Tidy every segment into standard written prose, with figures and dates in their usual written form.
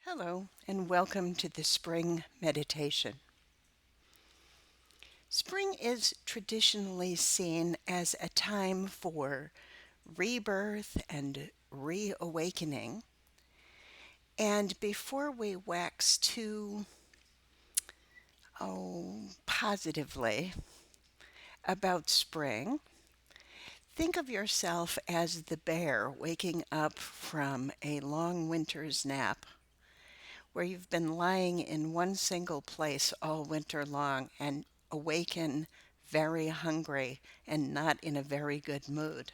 Hello, and welcome to the Spring Meditation. Spring is traditionally seen as a time for rebirth and reawakening. And before we wax too, positively about spring, think of yourself as the bear waking up from a long winter's nap where you've been lying in one single place all winter long and awaken very hungry and not in a very good mood.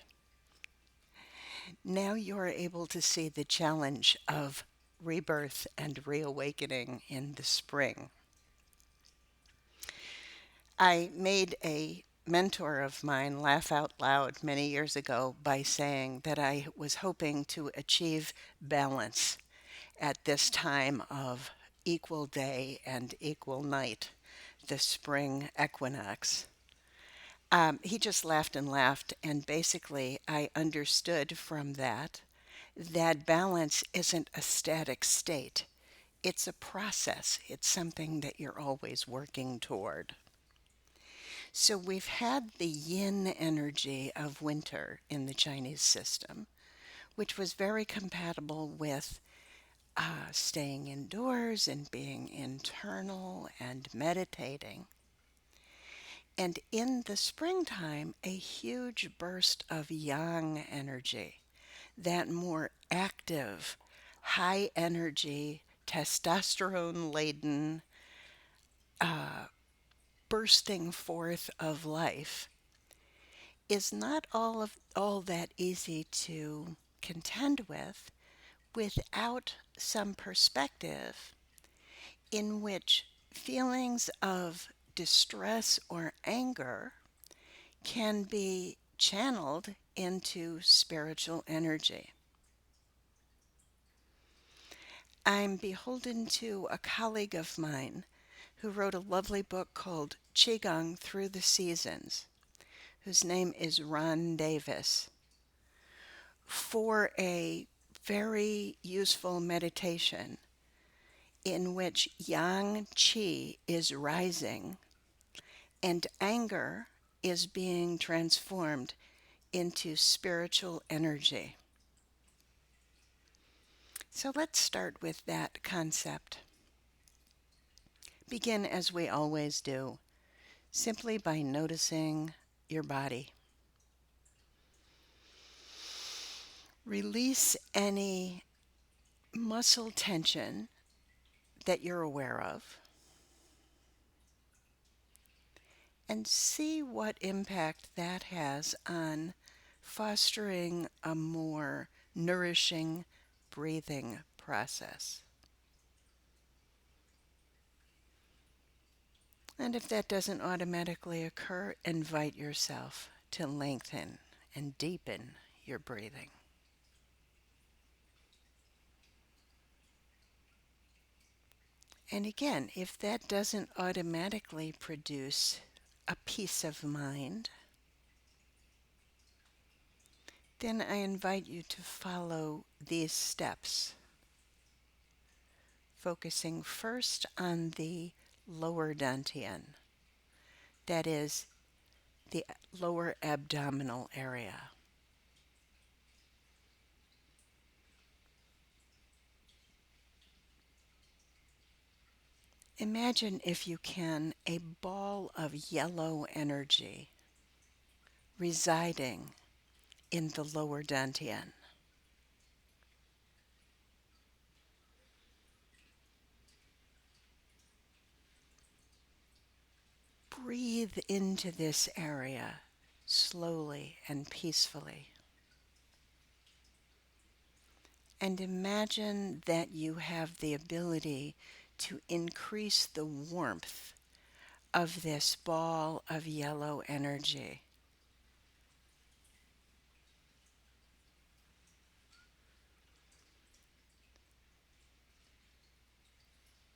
Now you're able to see the challenge of rebirth and reawakening in the spring. I made a mentor of mine laugh out loud many years ago by saying that I was hoping to achieve balance at this time of equal day and equal night, the spring equinox. He just laughed and laughed, and basically, I understood from that balance isn't a static state. It's a process. It's something that you're always working toward. So we've had the yin energy of winter in the Chinese system, which was very compatible with staying indoors and being internal and meditating. And in the springtime, a huge burst of yang energy, that more active, high energy, testosterone laden bursting forth of life, is not all that easy to contend with without some perspective in which feelings of distress or anger can be channeled into spiritual energy. I'm beholden to a colleague of mine who wrote a lovely book called Qigong Through the Seasons, whose name is Ron Davis, for a very useful meditation in which yang qi is rising and anger is being transformed into spiritual energy. So let's start with that concept. Begin as we always do, simply by noticing your body. Release any muscle tension that you're aware of and see what impact that has on fostering a more nourishing breathing process. And if that doesn't automatically occur, invite yourself to lengthen and deepen your breathing. And again, if that doesn't automatically produce a peace of mind, then I invite you to follow these steps, focusing first on the lower dantian, that is, the lower abdominal area. Imagine, if you can, a ball of yellow energy residing in the lower dantian. Breathe into this area slowly and peacefully. And imagine that you have the ability to increase the warmth of this ball of yellow energy.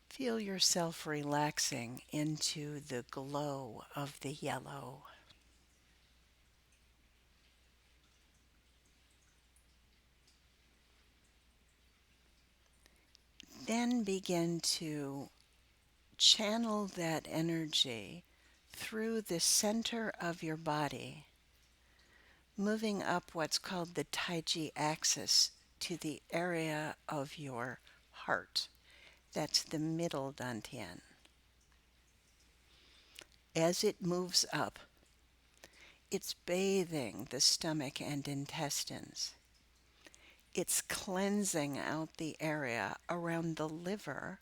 Feel yourself relaxing into the glow of the yellow. Then begin to channel that energy through the center of your body, moving up what's called the Taiji axis to the area of your heart. That's the middle dantian. As it moves up, it's bathing the stomach and intestines. It's cleansing out the area around the liver,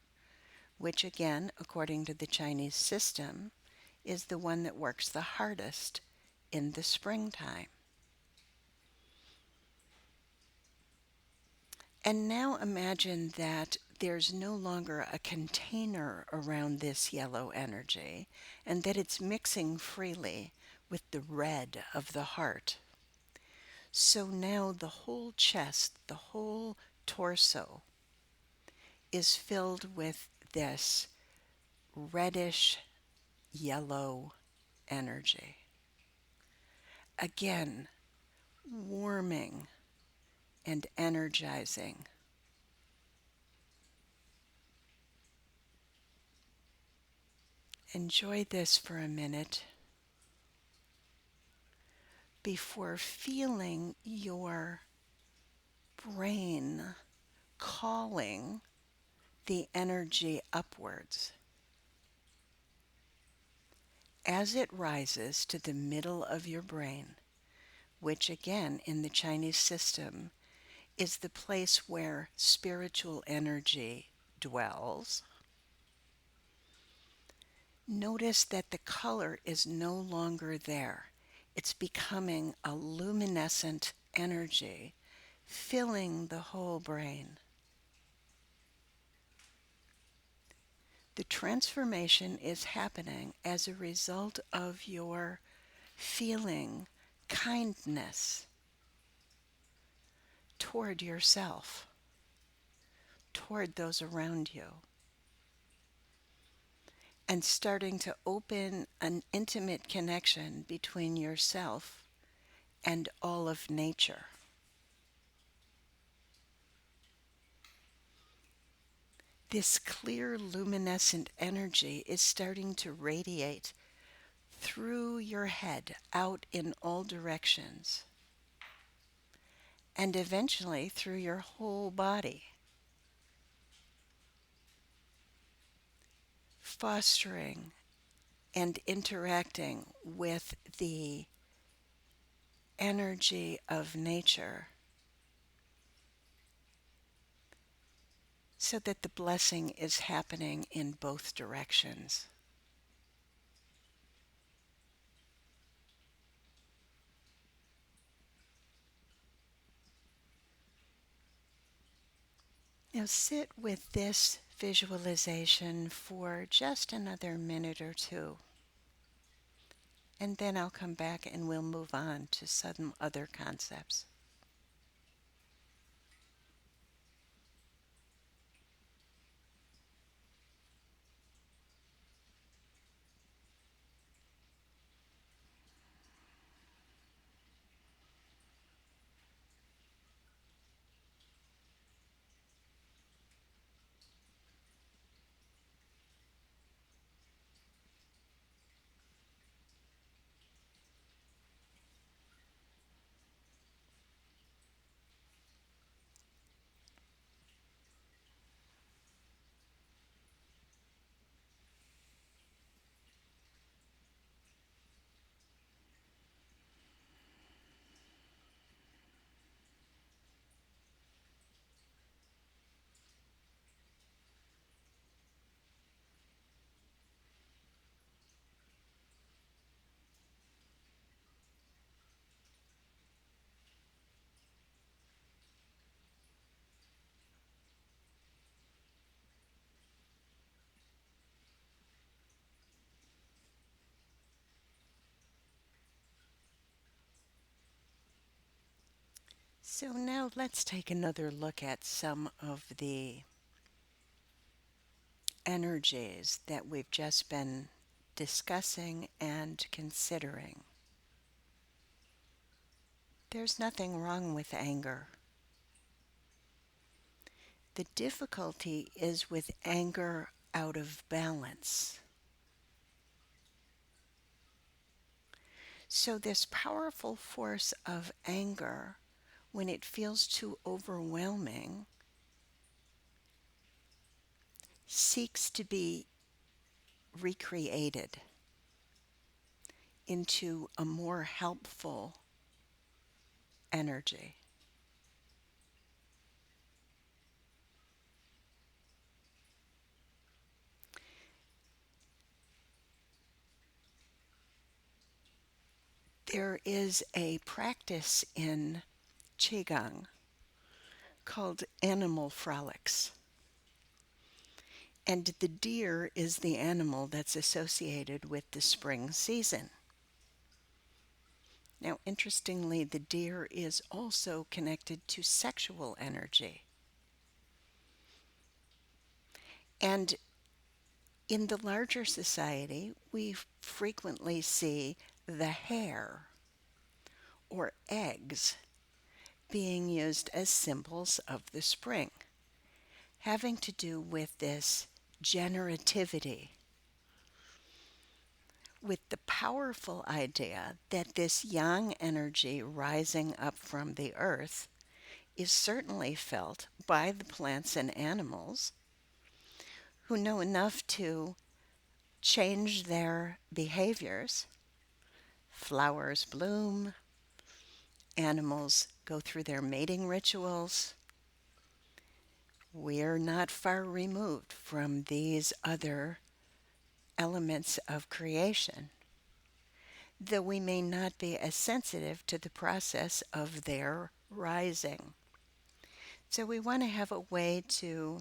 which again, according to the Chinese system, is the one that works the hardest in the springtime. And now imagine that there's no longer a container around this yellow energy and that it's mixing freely with the red of the heart. So now the whole chest, the whole torso is filled with this reddish yellow energy. Again, warming and energizing. Enjoy this for a minute before feeling your brain calling the energy upwards. As it rises to the middle of your brain, which again in the Chinese system is the place where spiritual energy dwells, notice that the color is no longer there. It's becoming a luminescent energy filling the whole brain. The transformation is happening as a result of your feeling kindness toward yourself, toward those around you, and starting to open an intimate connection between yourself and all of nature. This clear luminescent energy is starting to radiate through your head out in all directions and eventually through your whole body, fostering and interacting with the energy of nature so that the blessing is happening in both directions. Now sit with this visualization for just another minute or two, and then I'll come back and we'll move on to some other concepts. So now let's take another look at some of the energies that we've just been discussing and considering. There's nothing wrong with anger. The difficulty is with anger out of balance. So, this powerful force of anger, when it feels too overwhelming, seeks to be recreated into a more helpful energy. There is a practice in Qigong called animal frolics. And the deer is the animal that's associated with the spring season. Now, interestingly, the deer is also connected to sexual energy. And in the larger society, we frequently see the hare or eggs being used as symbols of the spring, having to do with this generativity, with the powerful idea that this young energy rising up from the earth is certainly felt by the plants and animals who know enough to change their behaviors. Flowers bloom, animals go through their mating rituals. We're not far removed from these other elements of creation, though we may not be as sensitive to the process of their rising. So we want to have a way to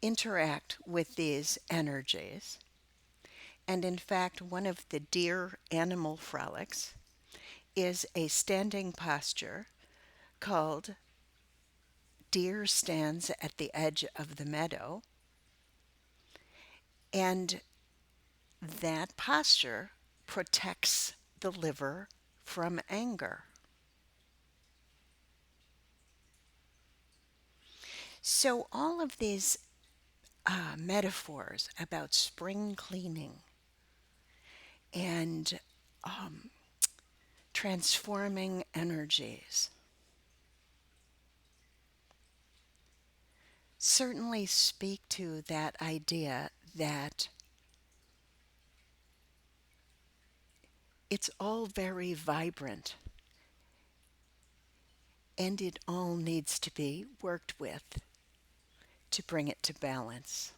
interact with these energies. And in fact, one of the deer animal frolics is a standing posture called Deer Stands at the Edge of the Meadow. And that posture protects the liver from anger. So, all of these metaphors about spring cleaning and um, transforming energies certainly speak to that idea that it's all very vibrant and it all needs to be worked with to bring it to balance.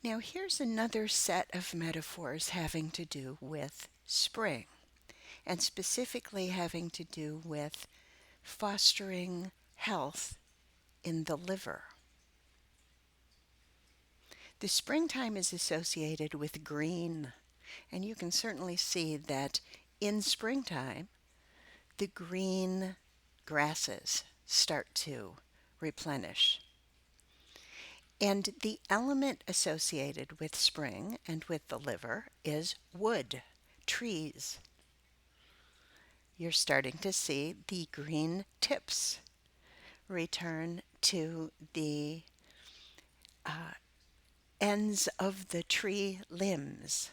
Now, here's another set of metaphors having to do with spring, and specifically having to do with fostering health in the liver. The springtime is associated with green, and you can certainly see that in springtime, the green grasses start to replenish. And the element associated with spring and with the liver is wood, trees. You're starting to see the green tips return to the ends of the tree limbs.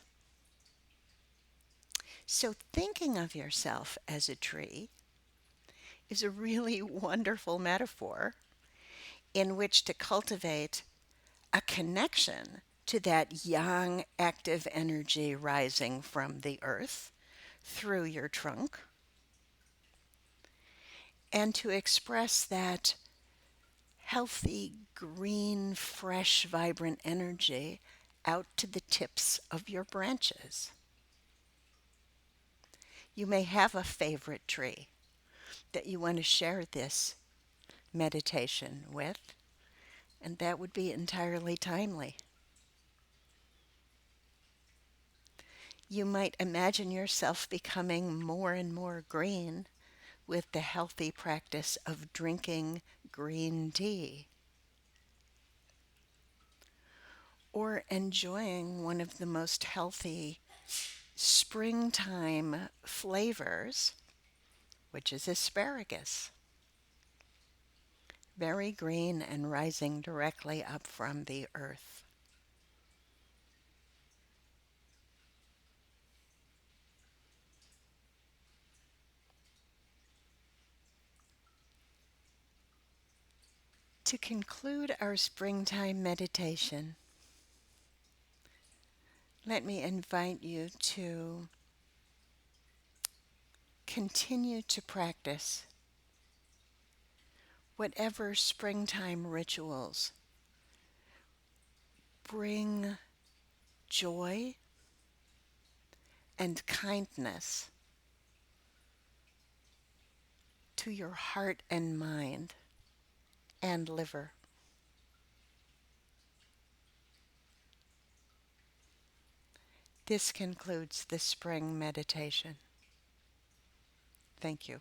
So, thinking of yourself as a tree is a really wonderful metaphor in which to cultivate a connection to that young, active energy rising from the earth through your trunk, and to express that healthy, green, fresh, vibrant energy out to the tips of your branches. You may have a favorite tree that you want to share this meditation with, and that would be entirely timely. You might imagine yourself becoming more and more green with the healthy practice of drinking green tea. or enjoying one of the most healthy springtime flavors, which is asparagus. Very green and rising directly up from the earth. To conclude our springtime meditation, let me invite you to continue to practice whatever springtime rituals bring joy and kindness to your heart and mind and liver. This concludes the spring meditation. Thank you.